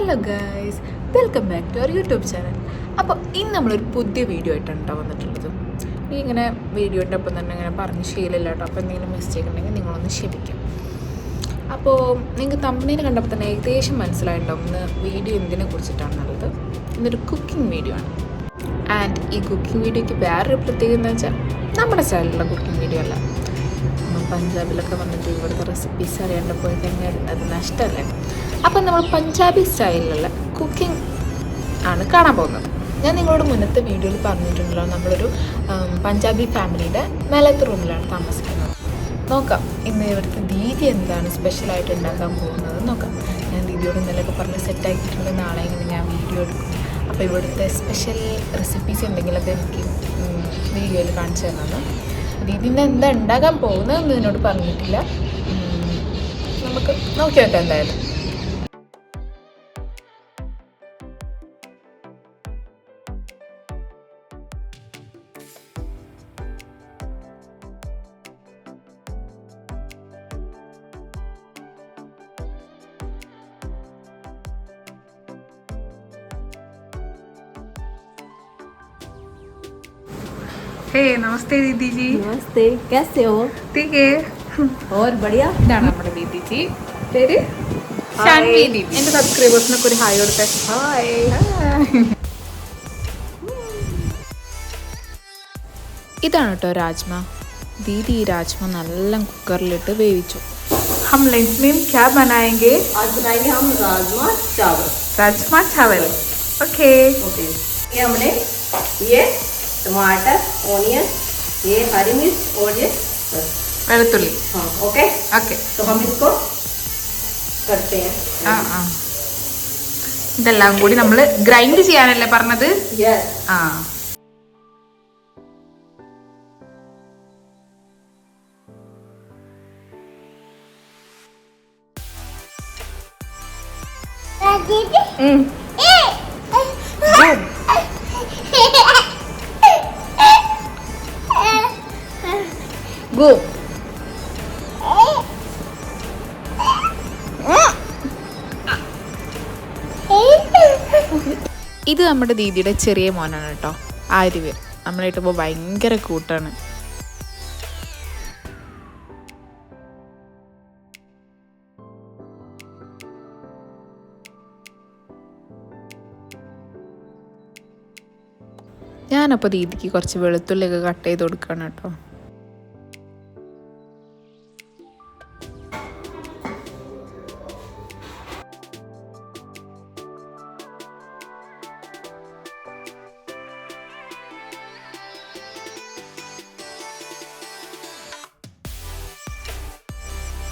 Hello guys, welcome back to our YouTube channel. അപ്പോൾ ഇന്ന് നമ്മളൊരു പുതിയ വീഡിയോ ആയിട്ടാണ് കേട്ടോ വന്നിട്ടുള്ളത്. ഈ ഇങ്ങനെ വീഡിയോൻ്റെ ഒപ്പം തന്നെ ഇങ്ങനെ പറഞ്ഞ് ശീലമില്ല കേട്ടോ. അപ്പോൾ എന്തെങ്കിലും മിസ്റ്റേക്ക് ഉണ്ടെങ്കിൽ നിങ്ങളൊന്ന് ക്ഷമിക്കും. അപ്പോൾ നിങ്ങൾക്ക് തമ്പനയിൽ കണ്ടപ്പോൾ തന്നെ ഏകദേശം മനസ്സിലായിട്ടുണ്ടാവും ഇന്ന് വീഡിയോ എന്തിനെ കുറിച്ചിട്ടാണെന്നുള്ളത്. ഇന്നൊരു കുക്കിംഗ് വീഡിയോ ആണ്. ആൻഡ് ഈ കുക്കിംഗ് വീഡിയോയ്ക്ക് വേറൊരു പ്രത്യേകത എന്ന് വെച്ചാൽ നമ്മുടെ സ്റ്റൈലിലുള്ള കുക്കിംഗ് വീഡിയോ അല്ല. പഞ്ചാബിലൊക്കെ വന്നിട്ട് ഇവിടുത്തെ റെസിപ്പീസ് അറിയാണ്ട് പോയി കഴിഞ്ഞാൽ അത് നഷ്ടമല്ലേ. അപ്പം നമ്മൾ പഞ്ചാബി സ്റ്റൈലിലുള്ള കുക്കിംഗ് ആണ് കാണാൻ പോകുന്നത്. ഞാൻ നിങ്ങളോട് മുന്നത്തെ വീഡിയോയിൽ പറഞ്ഞിട്ടുണ്ടല്ലോ, നമ്മളൊരു പഞ്ചാബി ഫാമിലിയുടെ മേലത്തെ റൂമിലാണ് താമസിക്കുന്നത്. നോക്കാം ഇന്ന് ഇവിടുത്തെ ദീദി എന്താണ് സ്പെഷ്യലായിട്ട് ഉണ്ടാക്കാൻ പോകുന്നത് നോക്കാം. ഞാൻ ദീദിയോട് ഇന്നലെയൊക്കെ പറഞ്ഞ് സെറ്റാക്കിയിട്ടുണ്ട്, നാളെ ഇങ്ങനെ ഞാൻ വീഡിയോ എടുക്കും. അപ്പോൾ ഇവിടുത്തെ സ്പെഷ്യൽ റെസിപ്പീസ് എന്തെങ്കിലുമൊക്കെ എനിക്ക് വീഡിയോയിൽ കാണിച്ചു തരണം. ദീദിൻ്റെ എന്താ ഉണ്ടാക്കാൻ പോകുന്നതെന്ന് എന്നോട് പറഞ്ഞിട്ടില്ല. നമുക്ക് നോക്കി നോക്കാം എന്തായാലും. हे नमस्ते दीदी जी. नमस्ते, कैसे हो? ठीक है और बढ़िया. ഇതാണ് നമ്മുടെ ദീദി ജി. പേര് ഷാൻവി ദീദി. എൻ്റെ സബ്സ്ക്രൈബേഴ്സിനൊക്കെ ഒരു ഹായ് കൊടുത്തേ. हाय. ഇതാണ് കേട്ടോ രാജ്മ. ദീദി ഈ രാജ്മ നല്ല കുക്കറിലിട്ട് വേവിച്ചു. हम लंच में क्या बनाएंगे? आज बनाएंगे हम राजमा चावल. രാജ്മ ചാവൽ. ഓക്കെ. ओके. ये हमने ये टमाटर, ऑनियन, ये हरी मिर्च और ये വെളുത്തുള്ളി. हाँ ओके. ഓക്കെ. तो हम इसको करते हैं. ആ ആ ഇതെല്ലാം കൂടി നമ്മൾ ഗ്രൈൻഡ് ചെയ്യാനല്ലേ പറഞ്ഞത്? यस. ആ गो. ഇത് നമ്മുടെ ദീദിയുടെ ചെറിയ മോനാണ് കേട്ടോ, ആര്യവീർ. നമ്മളായിട്ടിപ്പോൾ ഭയങ്കര കൂട്ടാണ്. ഞാനപ്പോൾ ദീദിക്ക് കുറച്ച് വെളുത്തുള്ളിയൊക്കെ കട്ട് ചെയ്ത് കൊടുക്കുകയാണ് കേട്ടോ.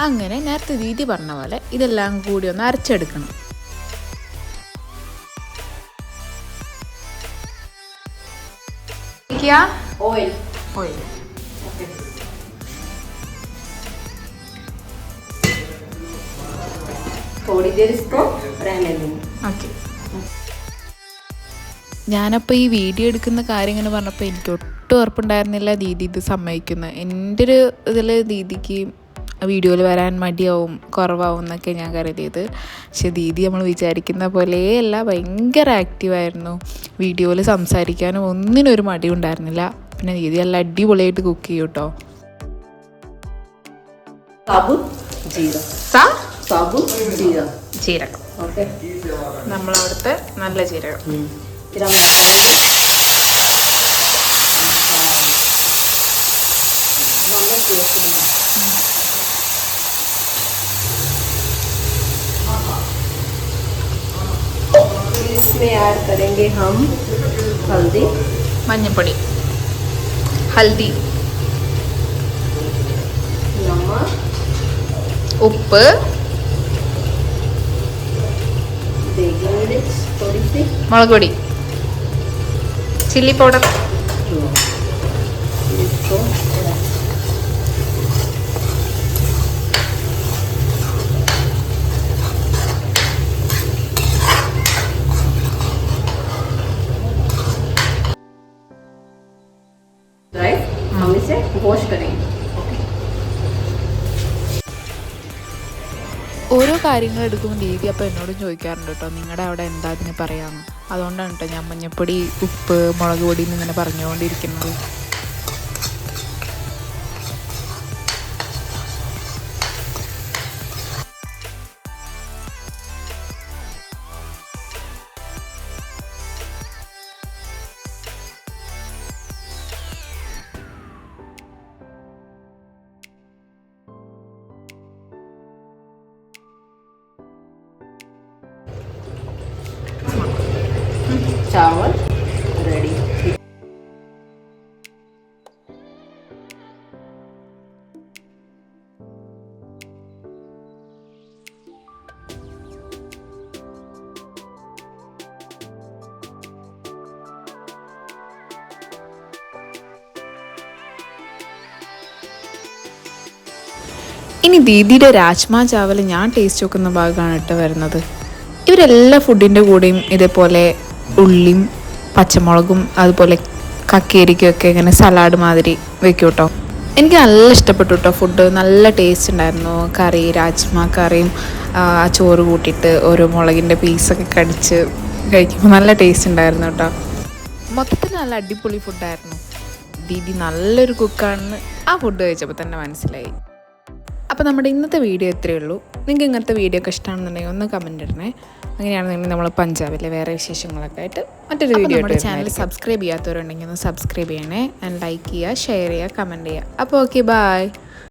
അങ്ങനെ നേരത്തെ ദീദി പറഞ്ഞ പോലെ ഇതെല്ലാം കൂടി ഒന്ന് അരച്ചെടുക്കണം. ऑयल. ഓയിൽ. थोड़ी देर इसको रहने देंगे. ഓക്കെ. ഞാനപ്പോൾ ഈ വീഡിയോ എടുക്കുന്ന കാര്യം ഇങ്ങനെ പറഞ്ഞപ്പോൾ എനിക്ക് ഒട്ടും ഉറപ്പുണ്ടായിരുന്നില്ല ദീദി ഇത് സമ്മതിക്കുന്നത്. എൻ്റെ ഒരു ഇതിൽ ദീദിക്ക് വീഡിയോയിൽ വരാൻ മടിയാവും, കുറവാവും എന്നൊക്കെ ഞാൻ കരുതിയത്. പക്ഷെ ദീദി നമ്മൾ വിചാരിക്കുന്ന പോലെയല്ല, ഭയങ്കര ആക്റ്റീവായിരുന്നു. വീഡിയോയിൽ സംസാരിക്കാനും ഒന്നിനൊരു മടി ഉണ്ടായിരുന്നില്ല. പിന്നെ ദീദി നല്ല അടിപൊളിയായിട്ട് കുക്ക് ചെയ്യും കേട്ടോ. साबुत जीरा. साबुत जीरा. ജീരകം. ओके. നമ്മളവിടുത്തെ നല്ല ജീരകം. फिर हम इसमें ऐड करेंगे हम हल्दी, മഞ്ഞൾപ്പൊടി, ഹൽദി, नमक, ഉപ്പ്, देगी मिर्च थोड़ी सी, മുളക് പൊടി, ചില്ലി പൗഡർ. इसको हम इसे वॉश करेंगे. ഓരോ കാര്യങ്ങൾ എടുക്കുമ്പോൾ ദീദി അപ്പോൾ എന്നോടും ചോദിക്കാറുണ്ട് കേട്ടോ, നിങ്ങളുടെ അവിടെ എന്താ അതിന് പറയാമെന്ന്. അതുകൊണ്ടാണ് കേട്ടോ ഞാൻ മഞ്ഞപ്പൊടി, ഉപ്പ്, മുളക് പൊടി എന്നിങ്ങനെ പറഞ്ഞുകൊണ്ടിരിക്കുന്നത്. चावल रेडी. ഇനി ദീദിയുടെ രാജ്മാ ചാവൽ ഞാൻ ടേസ്റ്റ് നോക്കുന്ന ഭാഗമാണ് കേട്ടോ വരുന്നത്. ഇവരെല്ലാ ഫുഡിൻ്റെ കൂടെയും ഇതേപോലെ ഉള്ളിയും പച്ചമുളകും അതുപോലെ കക്കേരിക്കൊക്കെ ഇങ്ങനെ സലാഡ് മാതിരി വെക്കും കേട്ടോ. എനിക്ക് നല്ല ഇഷ്ടപ്പെട്ടു കേട്ടോ ഫുഡ്. നല്ല ടേസ്റ്റ് ഉണ്ടായിരുന്നു. കറി, രാജ്മാ കറിയും ആ ചോറ് കൂട്ടിയിട്ട് ഓരോ മുളകിൻ്റെ പീസൊക്കെ കടിച്ച് കഴിക്കുമ്പോൾ നല്ല ടേസ്റ്റ് ഉണ്ടായിരുന്നു കേട്ടോ. മൊത്തത്തിൽ നല്ല അടിപൊളി ഫുഡായിരുന്നു. ദീദി നല്ലൊരു കുക്കാണെന്ന് ആ ഫുഡ് കഴിച്ചപ്പോൾ തന്നെ മനസ്സിലായി. അപ്പോൾ നമ്മുടെ ഇന്നത്തെ വീഡിയോ ഇത്രയേ ഉള്ളൂ. നിങ്ങൾക്ക് ഇങ്ങനത്തെ വീഡിയോ ഒക്കെ ഇഷ്ടമാണെന്നുണ്ടെങ്കിൽ ഒന്ന് കമൻറ്റ് ഇടണേ. അങ്ങനെയാണെന്നുണ്ടെങ്കിൽ നമ്മൾ പഞ്ചാബിലെ വേറെ വിശേഷങ്ങളൊക്കെ ആയിട്ട് മറ്റൊരു വീഡിയോ. നമ്മുടെ ചാനൽ സബ്സ്ക്രൈബ് ചെയ്യാത്തവരുണ്ടെങ്കിൽ ഒന്ന് സബ്സ്ക്രൈബ് ചെയ്യണേ. ആൻഡ് ലൈക്ക് ചെയ്യുക, ഷെയർ ചെയ്യുക, കമൻറ്റ് ചെയ്യുക. അപ്പോൾ ഓക്കെ, ബൈ.